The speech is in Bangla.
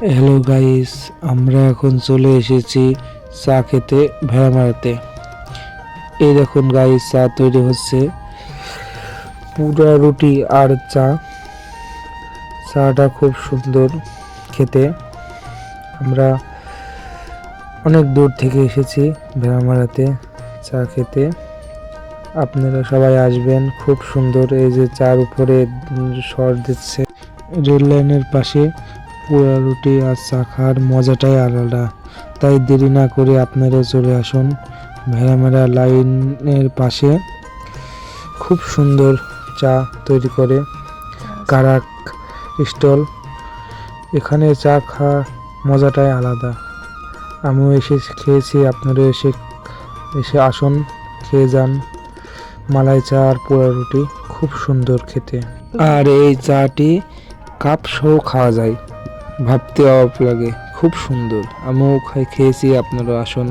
হ্যালো গাইস, আমরা এখন চলে এসেছি চা খেতে ভেড়ামারাতে। এই দেখুন গাইস, চা তৈরি হচ্ছে, পুরা রুটি আর চা। চাটা খুব সুন্দর খেতে। আমরা অনেক দূর থেকে এসেছি ভেড়ামারাতে চা খেতে। আপনারা সবাই আসবেন, খুব সুন্দর। এই যে চার উপরে সর দিচ্ছে, রেল লাইনের পাশে পুরা রুটি আর চা খাওয়ার মজাটাই আলাদা। তাই দেরি না করে আপনারা চলে আসুন ভেড়ামারা লাইনের পাশে। খুব সুন্দর চা তৈরি করে কারাক স্টল। এখানে চা খাওয়ার মজাটাই আলাদা। আমিও এসে খেয়েছি, আপনারা এসে আসুন, খেয়ে যান। মালাই চা আর পোড়া রুটি খুব সুন্দর খেতে। আর এই চাটি কাপ সহ খাওয়া যায়, ভাবতে অবাক লাগে, খুব সুন্দর। আমিও খেয়েছি, আপনারা আসুন।